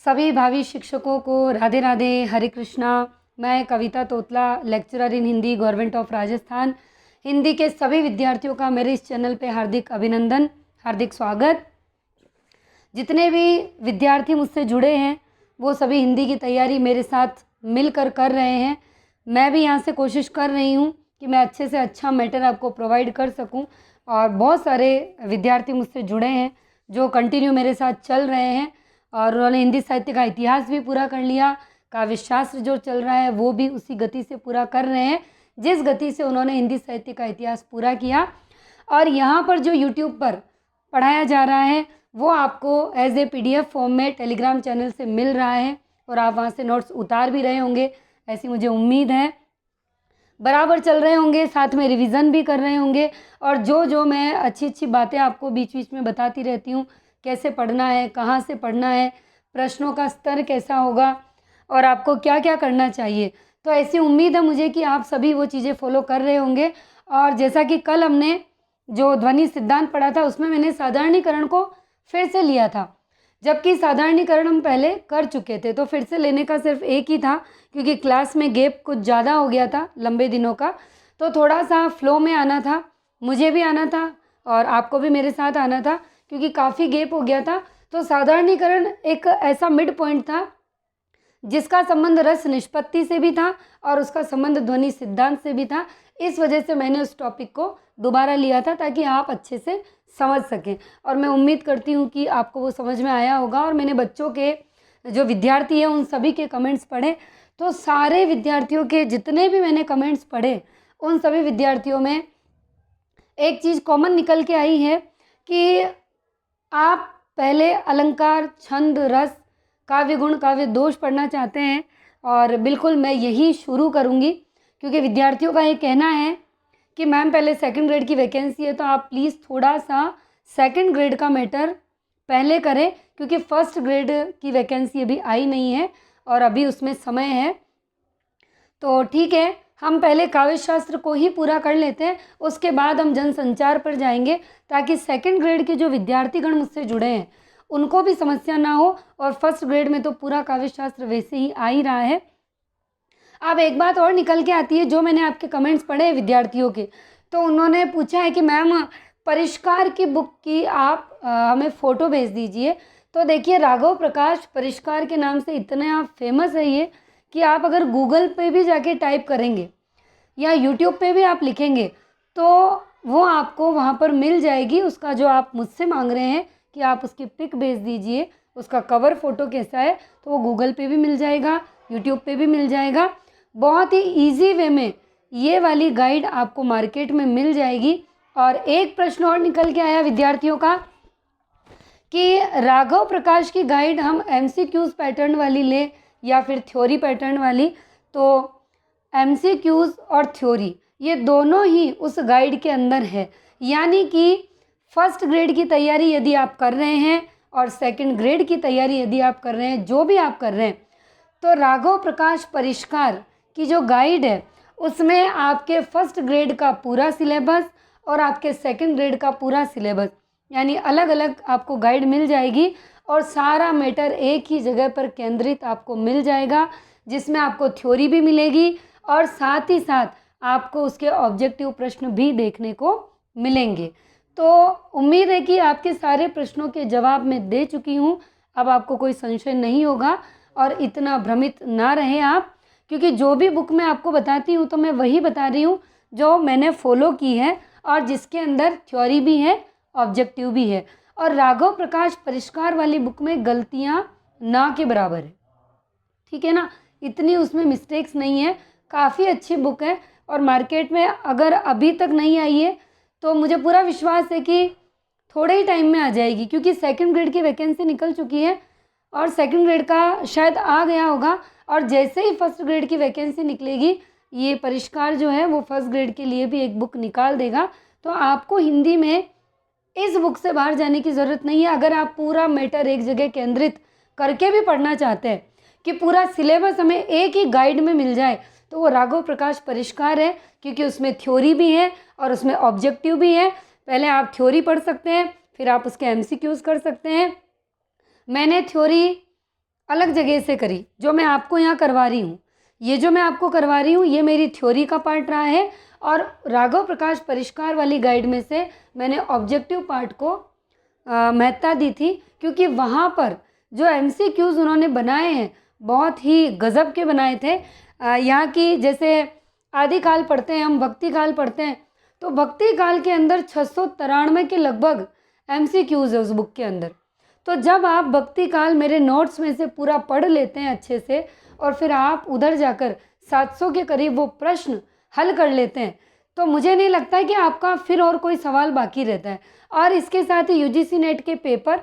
सभी भावी शिक्षकों को राधे राधे, हरे कृष्णा। मैं Kavita Totla, lecturer in Hindi, government of Rajasthan. Hindi के सभी विद्यार्थियों का मेरे इस चैनल पे हार्दिक अभिनंदन, हार्दिक स्वागत। जितने भी विद्यार्थी मुझसे जुड़े हैं वो सभी हिंदी की तैयारी मेरे साथ मिलकर कर रहे हैं। मैं भी यहाँ से कोशिश कर रही हूँ कि मैं अच्छे से अच्छा मैटर आपको प्रोवाइड कर सकूँ। और बहुत सारे विद्यार्थी मुझसे जुड़े हैं जो कंटिन्यू मेरे साथ चल रहे हैं और उन्होंने हिंदी साहित्य का इतिहास भी पूरा कर लिया। काव्य शास्त्र जो चल रहा है वो भी उसी गति से पूरा कर रहे हैं जिस गति से उन्होंने हिंदी साहित्य का इतिहास पूरा किया। और यहाँ पर जो यूट्यूब पर पढ़ाया जा रहा है वो आपको एज ए PDF फॉर्म में टेलीग्राम चैनल से मिल रहा है और आप वहाँ से नोट्स उतार भी रहे होंगे, ऐसी मुझे उम्मीद है। बराबर चल रहे होंगे, साथ में रिवीजन भी कर रहे होंगे। और जो मैं अच्छी अच्छी बातें आपको बीच बीच में बताती रहती हूँ, कैसे पढ़ना है, कहाँ से पढ़ना है, प्रश्नों का स्तर कैसा होगा और आपको क्या क्या करना चाहिए। तो ऐसी उम्मीद है मुझे कि आप सभी वो चीज़ें फॉलो कर रहे होंगे। और जैसा कि कल हमने जो ध्वनि सिद्धांत पढ़ा था उसमें मैंने साधारणीकरण को फिर से लिया था, जबकि साधारणीकरण हम पहले कर चुके थे। तो फिर से लेने का सिर्फ एक ही था क्योंकि क्लास में गैप कुछ ज़्यादा हो गया था लंबे दिनों का, तो थोड़ा सा फ्लो में आना था, मुझे भी आना था और आपको भी मेरे साथ आना था क्योंकि काफ़ी गैप हो गया था। तो साधारणीकरण एक ऐसा मिड पॉइंट था जिसका संबंध रस निष्पत्ति से भी था और उसका संबंध ध्वनि सिद्धांत से भी था। इस वजह से मैंने उस टॉपिक को दोबारा लिया था ताकि आप अच्छे से समझ सकें। और मैं उम्मीद करती हूँ कि आपको वो समझ में आया होगा। और मैंने बच्चों के जो विद्यार्थी हैं उन सभी के कमेंट्स पढ़े, तो सारे विद्यार्थियों के जितने भी मैंने कमेंट्स पढ़े उन सभी विद्यार्थियों में एक चीज़ कॉमन निकल के आई है कि आप पहले अलंकार, छंद, रस, काव्य गुण, काव्य दोष पढ़ना चाहते हैं। और बिल्कुल मैं यही शुरू करूँगी क्योंकि विद्यार्थियों का ये कहना है कि मैम पहले सेकंड ग्रेड की वैकेंसी है तो आप प्लीज़ थोड़ा सा सेकंड ग्रेड का मैटर पहले करें क्योंकि फर्स्ट ग्रेड की वैकेंसी अभी आई नहीं है और अभी उसमें समय है। तो ठीक है, हम पहले काव्य शास्त्र को ही पूरा कर लेते हैं, उसके बाद हम जनसंचार पर जाएंगे ताकि सेकंड ग्रेड के जो विद्यार्थीगण मुझसे जुड़े हैं उनको भी समस्या ना हो। और फर्स्ट ग्रेड में तो पूरा काव्य शास्त्र वैसे ही आ ही रहा है। अब एक बात और निकल के आती है, जो मैंने आपके कमेंट्स पढ़े हैं विद्यार्थियों के, तो उन्होंने पूछा है कि मैम परिष्कार की बुक की आप हमें फ़ोटो भेज दीजिए। तो देखिए, राघव प्रकाश परिष्कार के नाम से इतने आप फेमस है ये कि आप अगर गूगल पे भी जाके टाइप करेंगे या यूट्यूब पे भी आप लिखेंगे तो वो आपको वहाँ पर मिल जाएगी। उसका जो आप मुझसे मांग रहे हैं कि आप उसकी पिक भेज दीजिए, उसका कवर फ़ोटो कैसा है, तो वो गूगल पे भी मिल जाएगा, यूट्यूब पे भी मिल जाएगा। बहुत ही ईजी वे में ये वाली गाइड आपको मार्केट में मिल जाएगी। और एक प्रश्न और निकल के आया विद्यार्थियों का कि राघव प्रकाश की गाइड हम MCQs पैटर्न वाली ले या फिर थ्योरी पैटर्न वाली। तो MCQs और थ्योरी ये दोनों ही उस गाइड के अंदर है, यानी कि फर्स्ट ग्रेड की तैयारी यदि आप कर रहे हैं और सेकंड ग्रेड की तैयारी यदि आप कर रहे हैं, जो भी आप कर रहे हैं, तो राघव प्रकाश परिष्कार की जो गाइड है उसमें आपके फर्स्ट ग्रेड का पूरा सिलेबस और आपके सेकंड ग्रेड का पूरा सिलेबस यानी अलग अलग आपको गाइड मिल जाएगी और सारा मैटर एक ही जगह पर केंद्रित आपको मिल जाएगा, जिसमें आपको थ्योरी भी मिलेगी और साथ ही साथ आपको उसके ऑब्जेक्टिव प्रश्न भी देखने को मिलेंगे। तो उम्मीद है कि आपके सारे प्रश्नों के जवाब मैं दे चुकी हूँ, अब आपको कोई संशय नहीं होगा। और इतना भ्रमित ना रहे आप, क्योंकि जो भी बुक मैं आपको बताती हूँ तो मैं वही बता रही हूँ जो मैंने फॉलो की है और जिसके अंदर थ्योरी भी है, ऑब्जेक्टिव भी है। और राघव प्रकाश परिष्कार वाली बुक में गलतियाँ ना के बराबर है, ठीक है ना, इतनी उसमें मिस्टेक्स नहीं है। काफ़ी अच्छी बुक है और मार्केट में अगर अभी तक नहीं आई है तो मुझे पूरा विश्वास है कि थोड़े ही टाइम में आ जाएगी, क्योंकि सेकंड ग्रेड की वैकेंसी निकल चुकी है और सेकंड ग्रेड का शायद आ गया होगा। और जैसे ही फर्स्ट ग्रेड की वैकेंसी निकलेगी ये परिष्कार जो है वो फर्स्ट ग्रेड के लिए भी एक बुक निकाल देगा। तो आपको हिंदी में इस बुक से बाहर जाने की ज़रूरत नहीं है। अगर आप पूरा मैटर एक जगह केंद्रित करके भी पढ़ना चाहते हैं कि पूरा सिलेबस हमें एक ही गाइड में मिल जाए, तो वो राघव प्रकाश परिष्कार है, क्योंकि उसमें थ्योरी भी है और उसमें ऑब्जेक्टिव भी है। पहले आप थ्योरी पढ़ सकते हैं, फिर आप उसके MCQs कर सकते हैं। मैंने थ्योरी अलग जगह से करी, जो मैं आपको यहाँ करवा रही हूँ। ये जो मैं आपको करवा रही हूँ ये मेरी थ्योरी का पार्ट रहा है, और राघव प्रकाश परिष्कार वाली गाइड में से मैंने ऑब्जेक्टिव पार्ट को महत्ता दी थी, क्योंकि वहाँ पर जो MCQs उन्होंने बनाए हैं बहुत ही गज़ब के बनाए थे। यहाँ की जैसे आदिकाल पढ़ते हैं हम, भक्ति काल पढ़ते हैं, तो भक्ति काल के अंदर 693 के लगभग MCQs है उस बुक के अंदर। तो जब आप भक्ति काल मेरे नोट्स में से पूरा पढ़ लेते हैं अच्छे से, और फिर आप उधर जाकर 700 के करीब वो प्रश्न हल कर लेते हैं, तो मुझे नहीं लगता है कि आपका फिर और कोई सवाल बाकी रहता है। और इसके साथ ही UGC नेट के पेपर,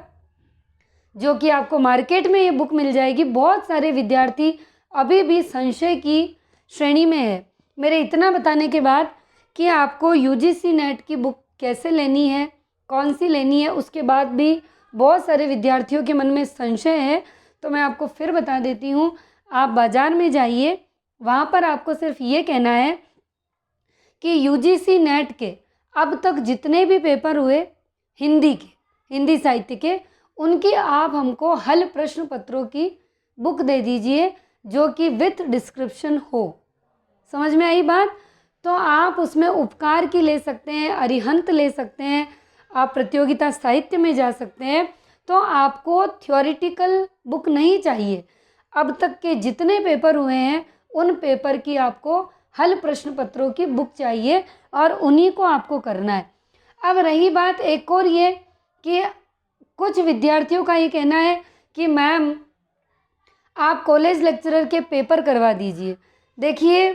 जो कि आपको मार्केट में ये बुक मिल जाएगी, बहुत सारे विद्यार्थी अभी भी संशय की श्रेणी में है। मेरे इतना बताने के बाद कि आपको UGC नेट की बुक कैसे लेनी है, कौन सी लेनी है, उसके बाद भी बहुत सारे विद्यार्थियों के मन में संशय है, तो मैं आपको फिर बता देती हूँ। आप बाज़ार में जाइए, वहाँ पर आपको सिर्फ ये कहना है कि UGC नेट के अब तक जितने भी पेपर हुए हिंदी के, हिंदी साहित्य के, उनकी आप हमको हल प्रश्न पत्रों की बुक दे दीजिए, जो कि विथ डिस्क्रिप्शन हो। समझ में आई बात? तो आप उसमें उपकार की ले सकते हैं, अरिहंत ले सकते हैं, आप प्रतियोगिता साहित्य में जा सकते हैं। तो आपको थ्योरेटिकल बुक नहीं चाहिए, अब तक के जितने पेपर हुए हैं उन पेपर की आपको हल प्रश्न पत्रों की बुक चाहिए, और उन्हीं को आपको करना है। अब रही बात एक और ये कि कुछ विद्यार्थियों का ये कहना है कि मैम आप कॉलेज लेक्चरर के पेपर करवा दीजिए। देखिए,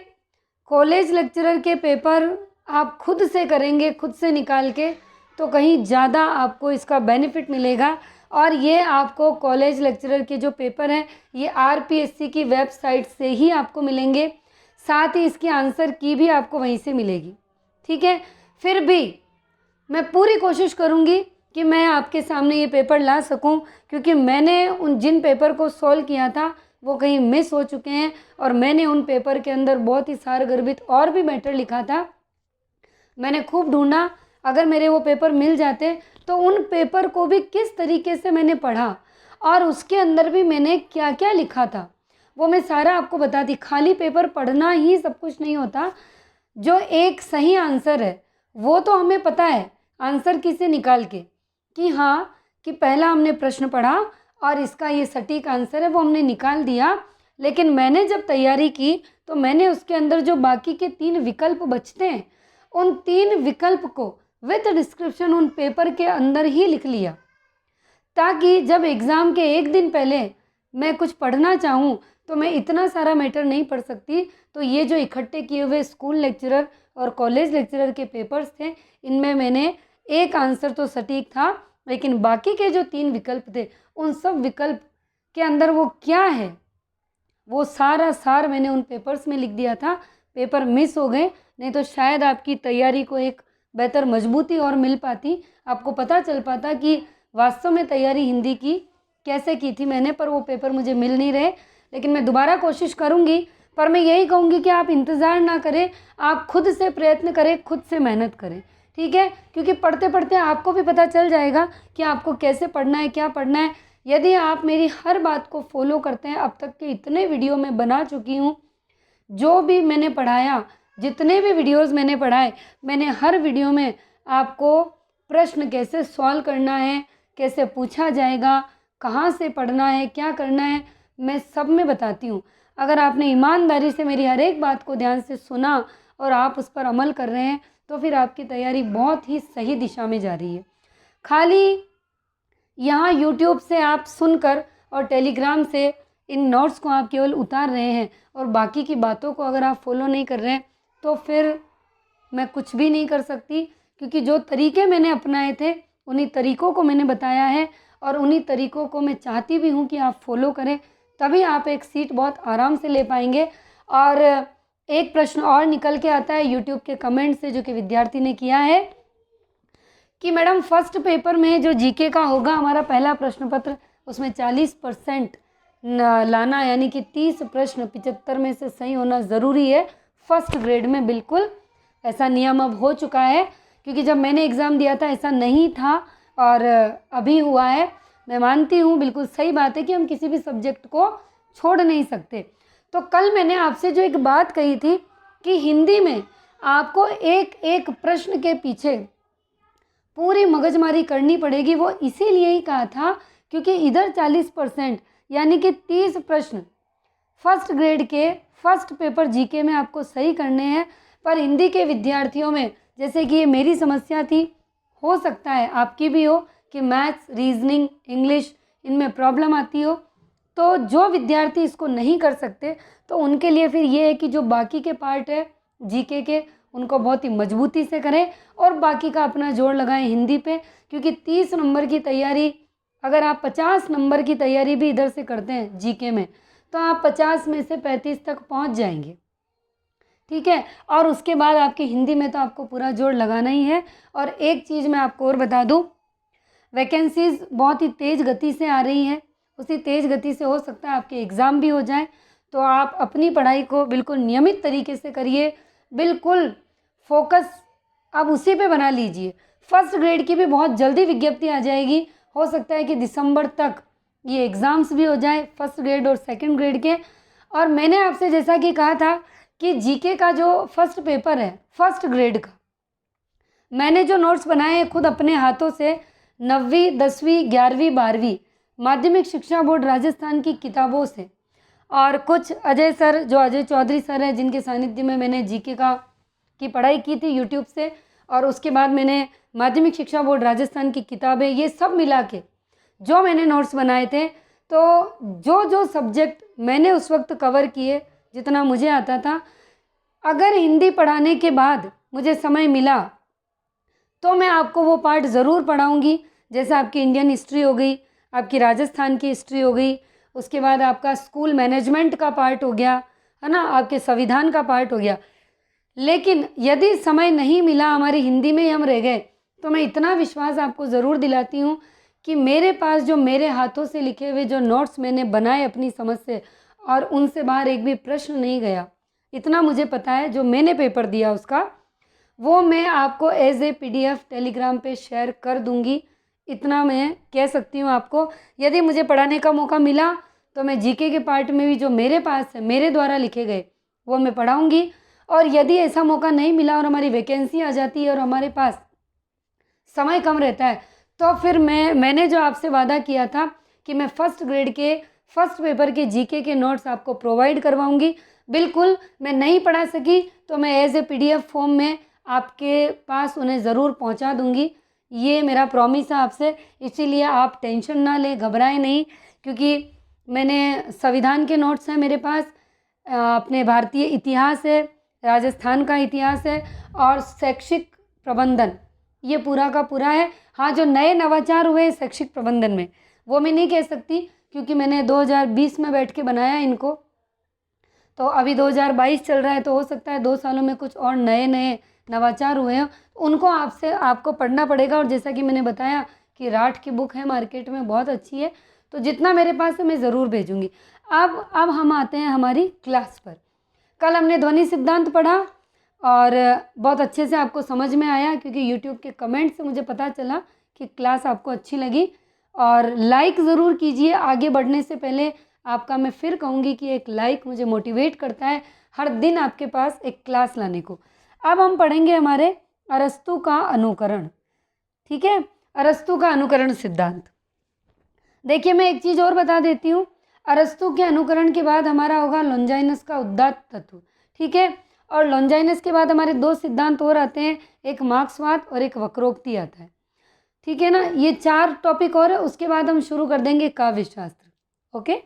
कॉलेज लेक्चरर के पेपर आप खुद से करेंगे, खुद से निकाल के, तो कहीं ज़्यादा आपको इसका बेनिफिट मिलेगा। और ये आपको कॉलेज लेक्चरर के जो पेपर हैं ये RPSC की वेबसाइट से ही आपको मिलेंगे, साथ ही इसकी आंसर की भी आपको वहीं से मिलेगी। ठीक है, फिर भी मैं पूरी कोशिश करूँगी कि मैं आपके सामने ये पेपर ला सकूं, क्योंकि मैंने उन जिन पेपर को सॉल्व किया था वो कहीं मिस हो चुके हैं, और मैंने उन पेपर के अंदर बहुत ही सारगर्भित और भी मैटर लिखा था। मैंने खूब ढूंढा, अगर मेरे वो पेपर मिल जाते तो उन पेपर को भी किस तरीके से मैंने पढ़ा और उसके अंदर भी मैंने क्या क्या लिखा था वो मैं सारा आपको बताती। खाली पेपर पढ़ना ही सब कुछ नहीं होता। जो एक सही आंसर है वो तो हमें पता है आंसर किसे निकाल के, कि हाँ कि पहला हमने प्रश्न पढ़ा और इसका ये सटीक आंसर है, वो हमने निकाल दिया। लेकिन मैंने जब तैयारी की तो मैंने उसके अंदर जो बाकी के 3 विकल्प बचते हैं उन 3 विकल्प को विद डिस्क्रिप्शन उन पेपर के अंदर ही लिख लिया, ताकि जब एग्ज़ाम के एक दिन पहले मैं कुछ पढ़ना चाहूँ तो मैं इतना सारा मैटर नहीं पढ़ सकती। तो ये जो इकट्ठे किए हुए स्कूल लेक्चरर और कॉलेज लेक्चरर के पेपर्स थे, इनमें मैंने एक आंसर तो सटीक था, लेकिन बाकी के जो 3 विकल्प थे उन सब विकल्प के अंदर वो क्या है वो सारा सार मैंने उन पेपर्स में लिख दिया था। पेपर मिस हो गए, नहीं तो शायद आपकी तैयारी को एक बेहतर मजबूती और मिल पाती, आपको पता चल पाता कि वास्तव में तैयारी हिंदी की कैसे की थी मैंने। पर वो पेपर मुझे मिल नहीं रहे, लेकिन मैं दोबारा कोशिश करूँगी। पर मैं यही कहूँगी कि आप इंतज़ार ना करें, आप खुद से प्रयत्न करें, खुद से मेहनत करें, ठीक है। क्योंकि पढ़ते पढ़ते आपको भी पता चल जाएगा कि आपको कैसे पढ़ना है, क्या पढ़ना है। यदि आप मेरी हर बात को फॉलो करते हैं, अब तक के इतने वीडियो मैं बना चुकी हूँ, जो भी मैंने पढ़ाया, जितने भी वीडियोस मैंने पढ़ाए, मैंने हर वीडियो में आपको प्रश्न कैसे सॉल्व करना है, कैसे पूछा जाएगा, कहाँ से पढ़ना है, क्या करना है, मैं सब में बताती हूँ। अगर आपने ईमानदारी से मेरी हर एक बात को ध्यान से सुना और आप उस पर अमल कर रहे हैं तो फिर आपकी तैयारी बहुत ही सही दिशा में जा रही है। खाली यहाँ यूट्यूब से आप सुनकर और टेलीग्राम से इन नोट्स को आप केवल उतार रहे हैं और बाकी की बातों को अगर आप फॉलो नहीं कर रहे हैं तो फिर मैं कुछ भी नहीं कर सकती। क्योंकि जो तरीके मैंने अपनाए थे उन्हीं तरीक़ों को मैंने बताया है और उन्हीं तरीक़ों को मैं चाहती भी हूँ कि आप फॉलो करें, तभी आप एक सीट बहुत आराम से ले पाएंगे। और एक प्रश्न और निकल के आता है यूट्यूब के कमेंट से, जो कि विद्यार्थी ने किया है कि मैडम फर्स्ट पेपर में जो जीके का होगा हमारा पहला प्रश्न पत्र, उसमें 40% लाना, यानी कि 30 प्रश्न 75 में से सही होना ज़रूरी है फर्स्ट ग्रेड में। बिल्कुल ऐसा नियम अब हो चुका है, क्योंकि जब मैंने एग्ज़ाम दिया था ऐसा नहीं था और अभी हुआ है। मैं मानती हूँ, बिल्कुल सही बात है कि हम किसी भी सब्जेक्ट को छोड़ नहीं सकते। तो कल मैंने आपसे जो एक बात कही थी कि हिंदी में आपको एक एक प्रश्न के पीछे पूरी मगजमारी करनी पड़ेगी, वो इसीलिए ही कहा था क्योंकि इधर 40% यानी कि 30 प्रश्न फर्स्ट ग्रेड के फर्स्ट पेपर जीके में आपको सही करने हैं। पर हिंदी के विद्यार्थियों में, जैसे कि ये मेरी समस्या थी, हो सकता है आपकी भी हो कि मैथ्स, रीजनिंग, इंग्लिश इनमें प्रॉब्लम आती हो। तो जो विद्यार्थी इसको नहीं कर सकते तो उनके लिए फिर ये है कि जो बाकी के पार्ट है जीके के, उनको बहुत ही मजबूती से करें और बाकी का अपना जोर लगाएं हिंदी पे, क्योंकि 30 नंबर की तैयारी, अगर आप 50 नंबर की तैयारी भी इधर से करते हैं जीके में, तो आप 50 में से 35 तक पहुंच जाएंगे। ठीक है, और उसके बाद आपकी हिंदी में तो आपको पूरा जोर लगाना ही है। और एक चीज़ मैं आपको और बता दूं, वैकेंसीज़ बहुत ही तेज़ गति से आ रही हैं, उसी तेज़ गति से हो सकता है आपके एग्ज़ाम भी हो जाए। तो आप अपनी पढ़ाई को बिल्कुल नियमित तरीके से करिए, बिल्कुल फोकस आप उसी पे बना लीजिए। फर्स्ट ग्रेड की भी बहुत जल्दी विज्ञप्ति आ जाएगी, हो सकता है कि दिसंबर तक ये एग्ज़ाम्स भी हो जाए फर्स्ट ग्रेड और सेकंड ग्रेड के। और मैंने आपसे जैसा कि कहा था कि जीके का जो फर्स्ट पेपर है फर्स्ट ग्रेड का, मैंने जो नोट्स बनाए हैं खुद अपने हाथों से 9वीं 10वीं 11वीं 12वीं माध्यमिक शिक्षा बोर्ड राजस्थान की किताबों से, और कुछ अजय सर, जो अजय चौधरी सर हैं जिनके सानिध्य में मैंने जीके की पढ़ाई की थी यूट्यूब से, और उसके बाद मैंने माध्यमिक शिक्षा बोर्ड राजस्थान की किताबें, ये सब मिला के जो मैंने नोट्स बनाए थे, तो जो जो सब्जेक्ट मैंने उस वक्त कवर किए जितना मुझे आता था, अगर हिंदी पढ़ाने के बाद मुझे समय मिला तो मैं आपको वो पार्ट ज़रूर पढ़ाऊँगी। जैसे आपकी इंडियन हिस्ट्री हो गई, आपकी राजस्थान की हिस्ट्री हो गई, उसके बाद आपका स्कूल मैनेजमेंट का पार्ट हो गया, है ना, आपके संविधान का पार्ट हो गया। लेकिन यदि समय नहीं मिला, हमारी हिंदी में ही हम रह गए, तो मैं इतना विश्वास आपको ज़रूर दिलाती हूँ कि मेरे पास जो मेरे हाथों से लिखे हुए जो नोट्स मैंने बनाए अपनी समझ से, और उनसे बाहर एक भी प्रश्न नहीं गया, इतना मुझे पता है। जो मैंने पेपर दिया उसका, वो मैं आपको एज ए PDF टेलीग्राम पे शेयर कर दूंगी, इतना मैं कह सकती हूँ आपको। यदि मुझे पढ़ाने का मौका मिला तो मैं जीके के पार्ट में भी जो मेरे पास है, मेरे द्वारा लिखे गए, वो मैं पढ़ाऊँगी। और यदि ऐसा मौका नहीं मिला और हमारी वैकेंसी आ जाती है और हमारे पास समय कम रहता है, तो फिर मैंने जो आपसे वादा किया था कि मैं फर्स्ट ग्रेड के फर्स्ट पेपर के जीके के नोट्स आपको प्रोवाइड करवाऊंगी, बिल्कुल मैं नहीं पढ़ा सकी तो मैं एज ए PDF फॉर्म में आपके पास उन्हें ज़रूर पहुंचा दूंगी। ये मेरा प्रॉमिस है आपसे, इसीलिए आप टेंशन ना लें, घबराएं नहीं, क्योंकि मैंने संविधान के नोट्स हैं मेरे पास, अपने भारतीय इतिहास है, राजस्थान का इतिहास है, और शैक्षिक प्रबंधन, ये पूरा का पूरा है। हाँ, जो नए नवाचार हुए शैक्षिक प्रबंधन में, वो मैं नहीं कह सकती क्योंकि मैंने 2020 में बैठ के बनाया इनको, तो अभी 2022 चल रहा है, तो हो सकता है 2 सालों में कुछ और नए नए नवाचार हुए हैं, उनको आपको पढ़ना पड़ेगा। और जैसा कि मैंने बताया कि राठ की बुक है मार्केट में, बहुत अच्छी है, तो जितना मेरे पास है मैं ज़रूर भेजूँगी। अब हम आते हैं हमारी क्लास पर। कल हमने ध्वनि सिद्धांत पढ़ा और बहुत अच्छे से आपको समझ में आया, क्योंकि यूट्यूब के कमेंट से मुझे पता चला कि क्लास आपको अच्छी लगी। और लाइक ज़रूर कीजिए। आगे बढ़ने से पहले आपका मैं फिर कहूँगी कि एक लाइक मुझे मोटिवेट करता है हर दिन आपके पास एक क्लास लाने को। अब हम पढ़ेंगे हमारे अरस्तु का अनुकरण। ठीक है, अरस्तु का अनुकरण सिद्धांत। देखिए, मैं एक चीज़ और बता देती हूँ, अरस्तु के अनुकरण के बाद हमारा होगा लॉन्जाइनस का उदात्त तत्व। ठीक है, और लॉन्जाइनस के बाद हमारे 2 सिद्धांत और आते हैं, एक मार्क्सवाद और एक वक्रोक्ति आता है। ठीक है ना, ये 4 टॉपिक और है, उसके बाद हम शुरू कर देंगे काव्य शास्त्र। ओके,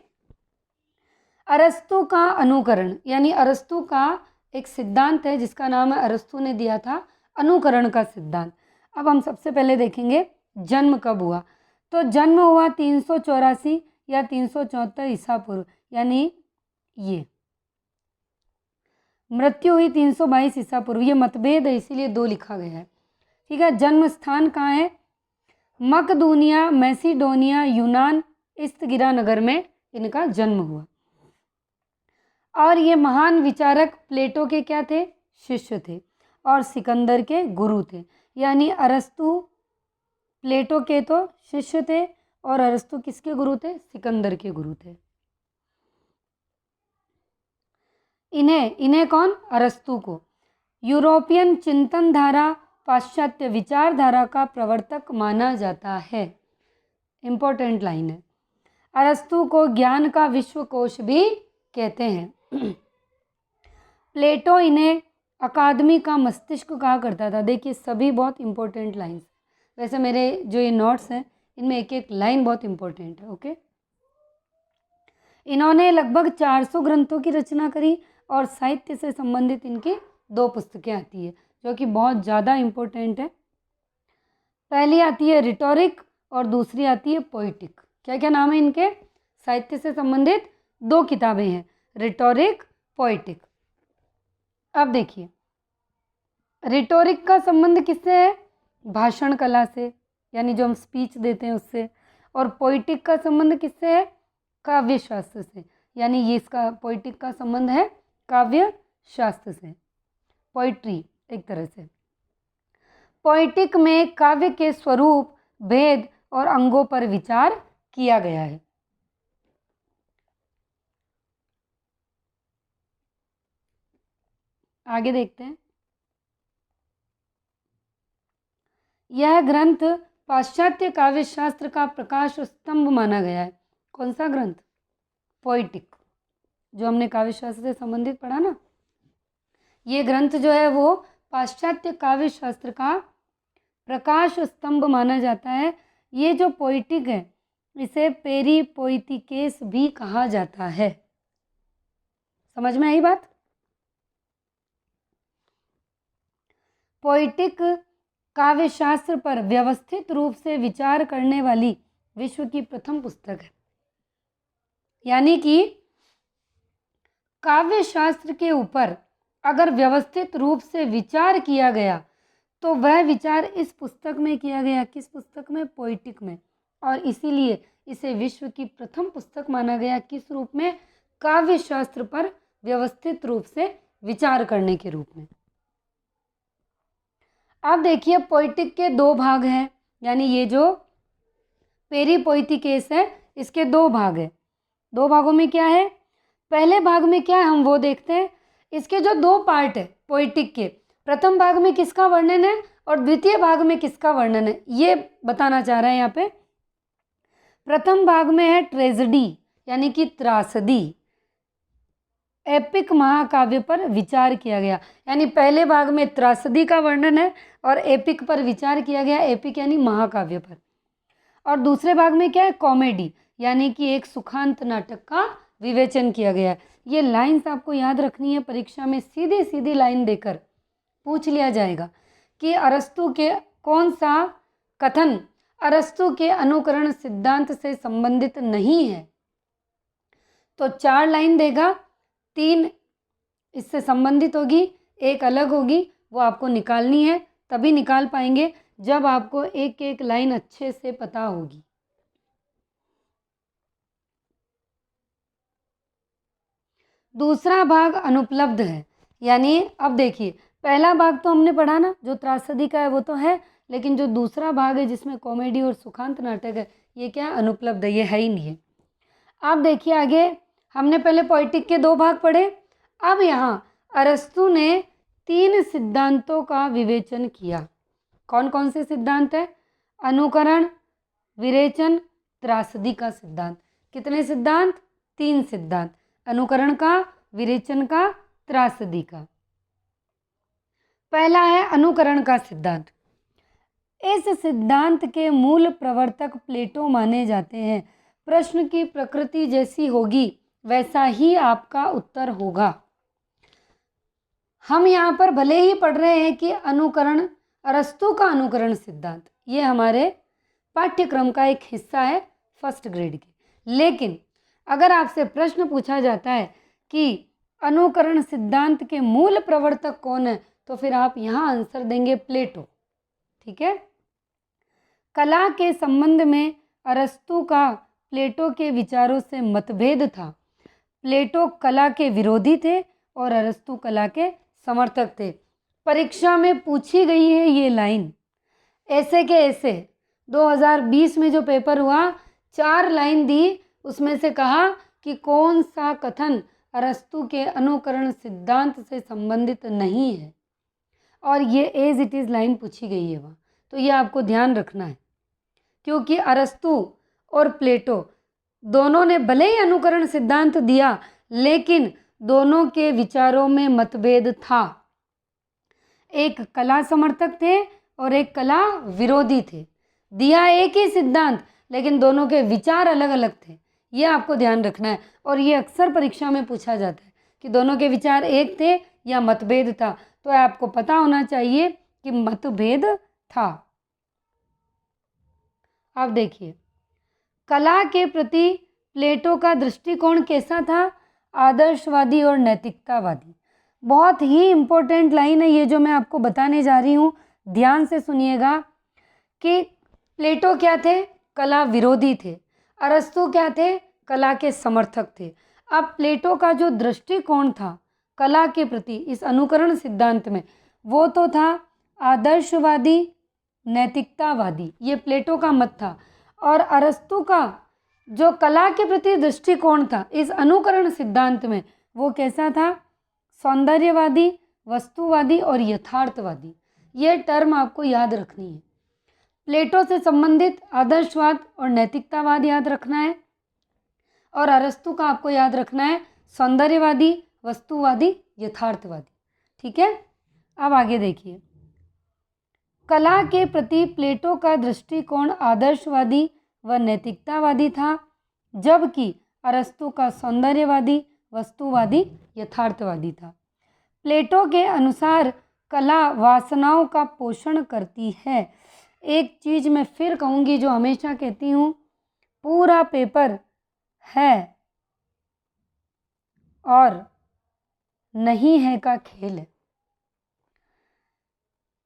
अरस्तु का अनुकरण यानी अरस्तु का एक सिद्धांत है जिसका नाम है, अरस्तु ने दिया था अनुकरण का सिद्धांत। अब हम सबसे पहले देखेंगे जन्म कब हुआ। तो जन्म हुआ 384 या 374 ईसा पूर्व, यानी ये। मृत्यु हुई 322 ईसा पूर्व। ये मतभेद है, इसीलिए 2 लिखा गया है। ठीक है, जन्म स्थान कहाँ है? मकदूनिया, मैसिडोनिया, यूनान, इस्तगिरा नगर में इनका जन्म हुआ। और ये महान विचारक प्लेटो के क्या थे? शिष्य थे, और सिकंदर के गुरु थे। यानी अरस्तु प्लेटो के तो शिष्य थे और अरस्तु किसके गुरु थे? सिकंदर के गुरु थे। इन्हें कौन? अरस्तु को यूरोपियन चिंतन धारा, पाश्चात्य विचारधारा का प्रवर्तक माना जाता है। इंपॉर्टेंट लाइन है। अरस्तु को ज्ञान का विश्वकोश भी कहते हैं। प्लेटो इन्हें अकादमी का मस्तिष्क कहा करता था। देखिए सभी बहुत इंपॉर्टेंट लाइन्स। वैसे मेरे जो ये नोट्स हैं इनमें एक एक लाइन बहुत इंपॉर्टेंट है। ओके, इन्होंने लगभग 400 ग्रंथों की रचना करी और साहित्य से संबंधित इनकी 2 पुस्तकें आती है जो कि बहुत ज़्यादा इम्पोर्टेंट है। पहली आती है रिटोरिक और दूसरी आती है पोइटिक। क्या क्या नाम है इनके? साहित्य से संबंधित 2 किताबें हैं, रिटोरिक, पोइटिक। अब देखिए रिटोरिक का संबंध किससे है? भाषण कला से, यानी जो हम स्पीच देते हैं उससे। और पोइटिक का संबंध किससे है? काव्य शास्त्र से, यानी ये इसका पोइटिक का संबंध है काव्य शास्त्र से, पोइट्री एक तरह से। पोइटिक में काव्य के स्वरूप, भेद और अंगों पर विचार किया गया है। आगे देखते हैं। यह ग्रंथ पाश्चात्य काव्य शास्त्र का प्रकाश स्तंभ माना गया है। कौन सा ग्रंथ? पोइटिक, जो हमने काव्य शास्त्र से संबंधित पढ़ा ना। ये ग्रंथ जो है वो पाश्चात्य काव्य शास्त्र का प्रकाश स्तंभ माना जाता है। ये जो पोइटिक है इसे पेरी पोइटिकेस भी कहा जाता है। समझ में आई बात? पोइटिक काव्य शास्त्र पर व्यवस्थित रूप से विचार करने वाली विश्व की प्रथम पुस्तक है। यानी कि काव्य शास्त्र के ऊपर अगर व्यवस्थित रूप से विचार किया गया तो वह विचार इस पुस्तक में किया गया। किस पुस्तक में? पोइटिक में। और इसीलिए इसे विश्व की प्रथम पुस्तक माना गया। किस रूप में? काव्य शास्त्र पर व्यवस्थित रूप से विचार करने के रूप में। अब देखिए पोइटिक के 2 भाग हैं, यानी ये जो पेरी पोइटिकेस है इसके 2 भाग हैं। 2 भागों में क्या है? पहले भाग में क्या है हम वो देखते हैं। इसके जो 2 पार्ट है पोइटिक के, प्रथम भाग में किसका वर्णन है और द्वितीय भाग में किसका वर्णन है, ये बताना चाह रहे हैं यहाँ पे। प्रथम भाग में है ट्रेजेडी, यानी कि त्रासदी, एपिक महाकाव्य पर विचार किया गया। यानी पहले भाग में त्रासदी का वर्णन है और एपिक पर विचार किया गया, एपिक यानी महाकाव्य पर। और दूसरे भाग में क्या है? कॉमेडी, यानी कि एक सुखांत नाटक का विवेचन किया गया है। ये लाइन्स आपको याद रखनी है, परीक्षा में सीधी सीधी लाइन देकर पूछ लिया जाएगा कि अरस्तु के कौन सा कथन अरस्तु के अनुकरण सिद्धांत से संबंधित नहीं है। तो 4 लाइन देगा, 3 इससे संबंधित होगी, 1 अलग होगी, वो आपको निकालनी है। तभी निकाल पाएंगे जब आपको एक एक लाइन अच्छे से पता होगी। दूसरा भाग अनुपलब्ध है, यानी अब देखिए पहला भाग तो हमने पढ़ा ना, जो त्रासदी का है वो तो है, लेकिन जो दूसरा भाग है जिसमें कॉमेडी और सुखांत नाटक है, ये क्या है? अनुपलब्ध है, ये है ही नहीं है। अब देखिए आगे, हमने पहले पोइटिक के 2 भाग पढ़े। अब यहाँ अरस्तु ने 3 सिद्धांतों का विवेचन किया। कौन कौन से सिद्धांत है? अनुकरण, विरेचन, त्रासदी का सिद्धांत। कितने सिद्धांत? 3 सिद्धांत, अनुकरण का, विरेचन का, त्रासदी का। पहला है अनुकरण का सिद्धांत। इस सिद्धांत के मूल प्रवर्तक प्लेटो माने जाते हैं। प्रश्न की प्रकृति जैसी होगी वैसा ही आपका उत्तर होगा। हम यहाँ पर भले ही पढ़ रहे हैं कि अनुकरण, अरस्तु का अनुकरण सिद्धांत, ये हमारे पाठ्यक्रम का एक हिस्सा है फर्स्ट ग्रेड के, लेकिन अगर आपसे प्रश्न पूछा जाता है कि अनुकरण सिद्धांत के मूल प्रवर्तक कौन है, तो फिर आप यहाँ आंसर देंगे प्लेटो। ठीक है। कला के संबंध में अरस्तु का प्लेटो के विचारों से मतभेद था। प्लेटो कला के विरोधी थे और अरस्तु कला के समर्थक थे। परीक्षा में पूछी गई है ये लाइन, ऐसे के ऐसे 2020 में जो पेपर हुआ 4 लाइन दी, उसमें से कहा कि कौन सा कथन अरस्तु के अनुकरण सिद्धांत से संबंधित नहीं है, और ये एज इट इज़ लाइन पूछी गई है वहाँ। तो ये आपको ध्यान रखना है, क्योंकि अरस्तु और प्लेटो दोनों ने भले ही अनुकरण सिद्धांत दिया, लेकिन दोनों के विचारों में मतभेद था। एक कला समर्थक थे और एक कला विरोधी थे। दिया एक ही सिद्धांत, लेकिन दोनों के विचार अलग अलग थे। ये आपको ध्यान रखना है, और ये अक्सर परीक्षा में पूछा जाता है कि दोनों के विचार एक थे या मतभेद था। तो आपको पता होना चाहिए कि मतभेद था। अब देखिए, कला के प्रति प्लेटो का दृष्टिकोण कैसा था? आदर्शवादी और नैतिकतावादी। बहुत ही इम्पोर्टेंट लाइन है ये जो मैं आपको बताने जा रही हूँ, ध्यान से सुनिएगा कि प्लेटो क्या थे? कला विरोधी थे। अरस्तु क्या थे? कला के समर्थक थे। अब प्लेटो का जो दृष्टिकोण था कला के प्रति इस अनुकरण सिद्धांत में, वो तो था आदर्शवादी नैतिकतावादी, ये प्लेटो का मत था। और अरस्तु का जो कला के प्रति दृष्टिकोण था इस अनुकरण सिद्धांत में, वो कैसा था? सौंदर्यवादी, वस्तुवादी और यथार्थवादी। ये टर्म आपको याद रखनी है। प्लेटो से संबंधित आदर्शवाद और नैतिकतावाद याद रखना है, और अरस्तु का आपको याद रखना है सौंदर्यवादी, वस्तुवादी, यथार्थवादी। ठीक है, अब आगे देखिए। कला के प्रति प्लेटो का दृष्टिकोण आदर्शवादी व नैतिकतावादी था, जबकि अरस्तु का सौंदर्यवादी, वस्तुवादी, यथार्थवादी था। प्लेटो के अनुसार कला वासनाओं का पोषण करती है। एक चीज़ मैं फिर कहूँगी जो हमेशा कहती हूँ, पूरा पेपर है और नहीं है का खेल है।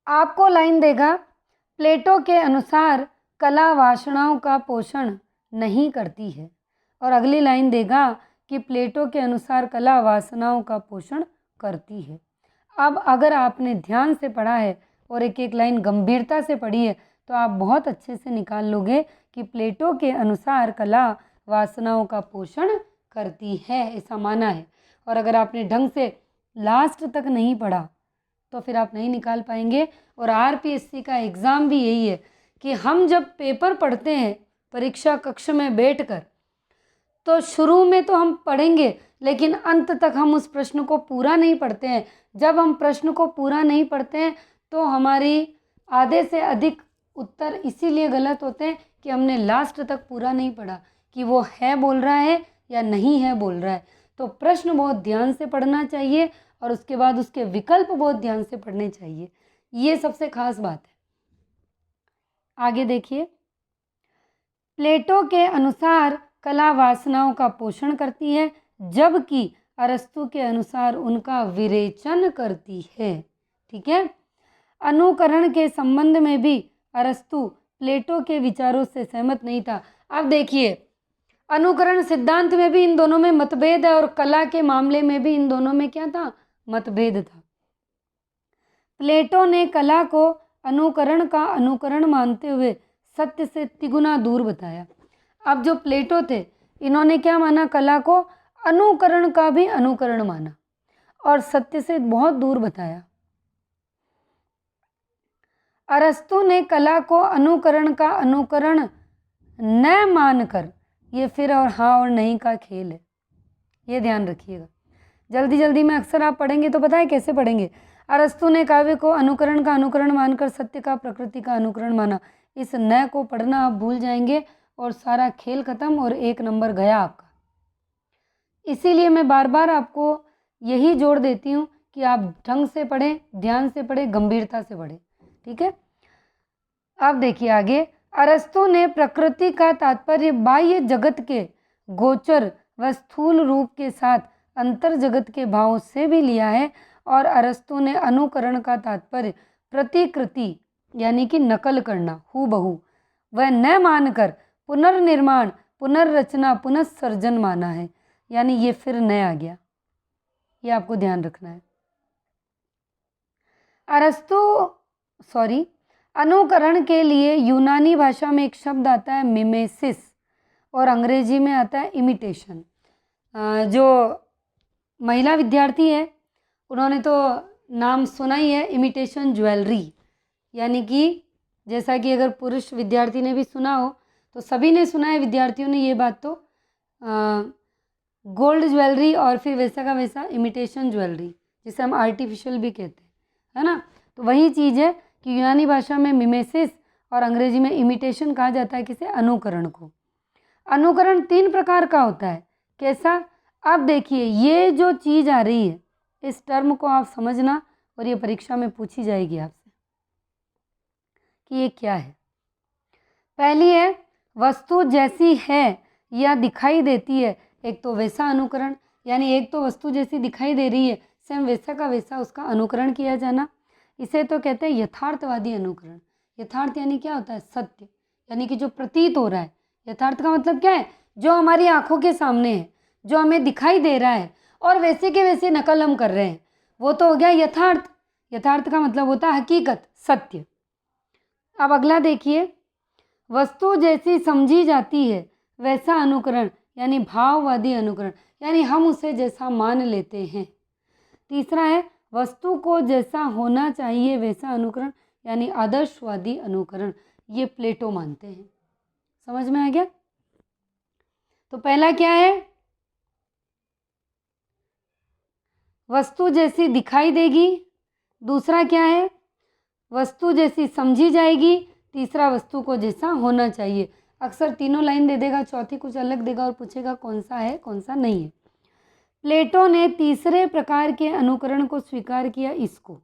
आपको लाइन देगा, प्लेटो के अनुसार कला वासनाओं का पोषण नहीं करती है, और अगली लाइन देगा कि प्लेटो के अनुसार कला वासनाओं का पोषण करती है। अब अगर आपने ध्यान से पढ़ा है और एक एक लाइन गंभीरता से पढ़ी है, तो आप बहुत अच्छे से निकाल लोगे कि प्लेटो के अनुसार कला वासनाओं का पोषण करती है, ऐसा माना है। और अगर आपने ढंग से लास्ट तक नहीं पढ़ा तो फिर आप नहीं निकाल पाएंगे। और आरपीएससी का एग्ज़ाम भी यही है कि हम जब पेपर पढ़ते हैं परीक्षा कक्ष में बैठकर, तो शुरू में तो हम पढ़ेंगे, लेकिन अंत तक हम उस प्रश्न को पूरा नहीं पढ़ते हैं। जब हम प्रश्न को पूरा नहीं पढ़ते हैं तो हमारी आधे से अधिक उत्तर इसीलिए गलत होते हैं कि हमने लास्ट तक पूरा नहीं पढ़ा कि वो है बोल रहा है या नहीं है बोल रहा है। तो प्रश्न बहुत ध्यान से पढ़ना चाहिए, और उसके बाद उसके विकल्प बहुत ध्यान से पढ़ने चाहिए। ये सबसे खास बात है। आगे देखिए, प्लेटो के अनुसार कला वासनाओं का पोषण करती है, जबकि अरस्तु के अनुसार उनका विरेचन करती है। ठीक है, अनुकरण के संबंध में भी अरस्तु प्लेटो के विचारों से सहमत नहीं था। अब देखिए, अनुकरण सिद्धांत में भी इन दोनों में मतभेद है, और कला के मामले में भी इन दोनों में क्या था? मतभेद था। प्लेटो ने कला को अनुकरण का अनुकरण मानते हुए सत्य से तिगुना दूर बताया। अब जो प्लेटो थे, इन्होंने क्या माना? कला को अनुकरण का भी अनुकरण माना और सत्य से बहुत दूर बताया। अरस्तु ने कला को अनुकरण का अनुकरण न मानकर, ये फिर और हाँ और नहीं का खेल है, ये ध्यान रखिएगा। जल्दी जल्दी में अक्सर आप पढ़ेंगे तो पता है कैसे पढ़ेंगे। अरस्तु ने काव्य को अनुकरण का अनुकरण मानकर सत्य का प्रकृति का अनुकरण माना। इस न को पढ़ना आप भूल जाएंगे और सारा खेल खत्म और 1 नंबर गया आपका। इसीलिए मैं बार बार आपको यही जोड़ देती हूँ कि आप ढंग से पढ़ें, ध्यान से पढ़ें, गंभीरता से पढ़ें। ठीक है, अब देखिए आगे। अरस्तु ने प्रकृति का तात्पर्य बाह्य जगत के गोचर व स्थूल रूप के साथ अंतर जगत के भावों से भी लिया है, और अरस्तु ने अनुकरण का तात्पर्य प्रतिकृति यानी कि नकल करना, हूबहू, वह न मानकर पुनर्निर्माण, पुनर्रचना, पुनर्सर्जन माना है। यानी ये फिर न आ गया, ये आपको ध्यान रखना है। अनुकरण के लिए यूनानी भाषा में एक शब्द आता है मिमेसिस। और अंग्रेजी में आता है इमिटेशन। जो महिला विद्यार्थी है उन्होंने तो नाम सुना ही है, इमिटेशन ज्वेलरी। यानी कि जैसा कि अगर पुरुष विद्यार्थी ने भी सुना हो तो सभी ने सुना है, विद्यार्थियों ने ये बात तो, गोल्ड ज्वेलरी और फिर वैसा का वैसा इमिटेशन ज्वेलरी, जिसे हम आर्टिफिशियल भी कहते हैं, है ना। तो वही चीज़ है कि यूनानी भाषा में मिमेसिस और अंग्रेजी में इमिटेशन कहा जाता है किसे, अनुकरण को। अनुकरण 3 प्रकार का होता है। कैसा? अब देखिए, ये जो चीज़ आ रही है इस टर्म को आप समझना, और ये परीक्षा में पूछी जाएगी आपसे कि ये क्या है। पहली है वस्तु जैसी है या दिखाई देती है, एक तो वैसा अनुकरण, यानी एक तो वस्तु जैसी दिखाई दे रही है, सेम वैसा का वैसा उसका अनुकरण किया जाना। इसे तो कहते हैं यथार्थवादी अनुकरण। यथार्थ यानी क्या होता है? सत्य, यानी कि जो प्रतीत हो रहा है। यथार्थ का मतलब क्या है? जो हमारी आंखों के सामने है, जो हमें दिखाई दे रहा है और वैसे के वैसे नकल हम कर रहे हैं, वो तो हो गया यथार्थ। यथार्थ का मतलब होता है हकीकत, सत्य। अब अगला देखिए, वस्तु जैसी समझी जाती है वैसा अनुकरण, यानी भाववादी अनुकरण, यानी हम उसे जैसा मान लेते हैं। तीसरा है वस्तु को जैसा होना चाहिए वैसा अनुकरण, यानी आदर्शवादी अनुकरण। ये प्लेटो मानते हैं। समझ में आ गया? तो पहला क्या है? वस्तु जैसी दिखाई देगी। दूसरा क्या है? वस्तु जैसी समझी जाएगी। तीसरा वस्तु को जैसा होना चाहिए। अक्सर तीनों लाइन दे देगा, चौथी कुछ अलग देगा और पूछेगा कौन सा है कौन सा नहीं है। प्लेटो ने तीसरे प्रकार के अनुकरण को स्वीकार किया। इसको,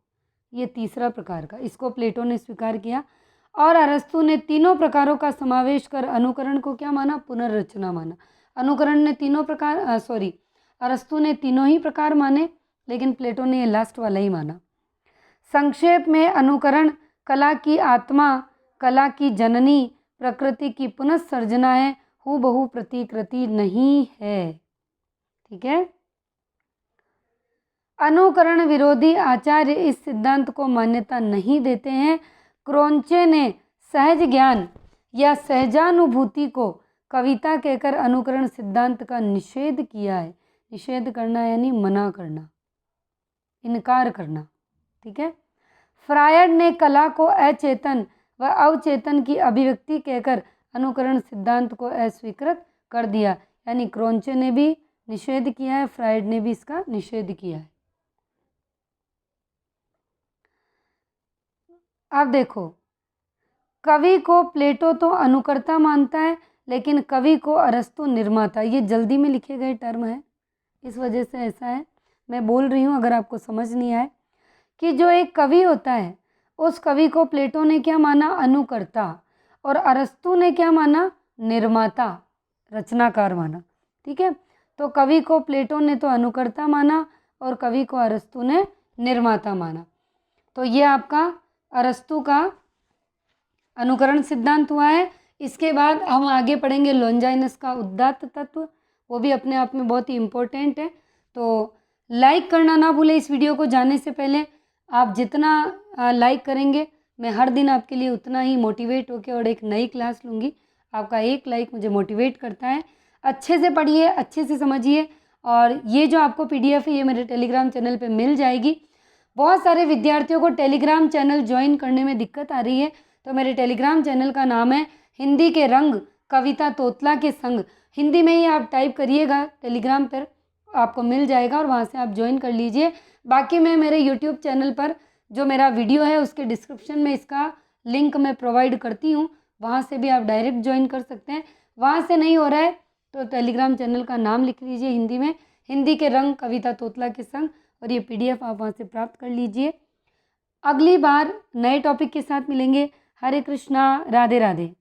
ये तीसरा प्रकार का, इसको प्लेटो ने स्वीकार किया। और अरस्तु ने तीनों प्रकारों का समावेश कर अनुकरण को क्या माना? पुनर्रचना माना। अनुकरण ने तीनों प्रकार, अरस्तु ने तीनों ही प्रकार माने, लेकिन प्लेटो ने ये लास्ट वाला ही माना। संक्षेप में अनुकरण कला की आत्मा, कला की जननी, प्रकृति की पुनःसर्जना है, हूबहू प्रतिकृति नहीं है। ठीक है। अनुकरण विरोधी आचार्य इस सिद्धांत को मान्यता नहीं देते हैं। क्रोंचे ने सहज ज्ञान या सहजानुभूति को कविता कहकर अनुकरण सिद्धांत का निषेध किया है। निषेध करना यानी मना करना, इनकार करना। ठीक है। फ्रायड ने कला को अचेतन व अवचेतन की अभिव्यक्ति कहकर अनुकरण सिद्धांत को अस्वीकृत कर दिया। यानी क्रोंचे ने भी निषेध किया है, फ्रायड ने भी इसका निषेध किया है। अब देखो, कवि को प्लेटो तो अनुकर्ता मानता है, लेकिन कवि को अरस्तु निर्माता। ये जल्दी में लिखे गए टर्म है, इस वजह से ऐसा है। मैं बोल रही हूँ, अगर आपको समझ नहीं आए, कि जो एक कवि होता है उस कवि को प्लेटो ने क्या माना? अनुकर्ता। और अरस्तु ने क्या माना? निर्माता, रचनाकार माना। ठीक है। तो कवि को प्लेटो ने तो अनुकर्ता माना और कवि को अरस्तु ने निर्माता माना। तो ये आपका अरस्तु का अनुकरण सिद्धांत हुआ है। इसके बाद हम आगे पढ़ेंगे लॉन्जाइनस का उदात्त तत्व, वो भी अपने आप में बहुत ही इम्पोर्टेंट है। तो लाइक करना ना भूलें इस वीडियो को जाने से पहले। आप जितना लाइक करेंगे, मैं हर दिन आपके लिए उतना ही मोटिवेट होकर और एक नई क्लास लूँगी। आपका एक लाइक मुझे मोटिवेट करता है। अच्छे से पढ़िए, अच्छे से समझिए। और ये जो आपको PDF है ये मेरे टेलीग्राम चैनल पे मिल जाएगी। बहुत सारे विद्यार्थियों को टेलीग्राम चैनल ज्वाइन करने में दिक्कत आ रही है, तो मेरे टेलीग्राम चैनल का नाम है हिंदी के रंग कविता तोतला के संग। हिंदी में ही आप टाइप करिएगा, टेलीग्राम पर आपको मिल जाएगा और वहाँ से आप ज्वाइन कर लीजिए। बाकी मैं मेरे यूट्यूब चैनल पर जो मेरा वीडियो है उसके डिस्क्रिप्शन में इसका लिंक मैं प्रोवाइड करती हूँ, वहाँ से भी आप डायरेक्ट ज्वाइन कर सकते हैं। वहाँ से नहीं हो रहा है तो टेलीग्राम चैनल का नाम लिख लीजिए हिंदी में, हिंदी के रंग कविता तोतला के संग, और ये PDF आप वहाँ से प्राप्त कर लीजिए। अगली बार नए टॉपिक के साथ मिलेंगे। हरे कृष्णा, राधे राधे।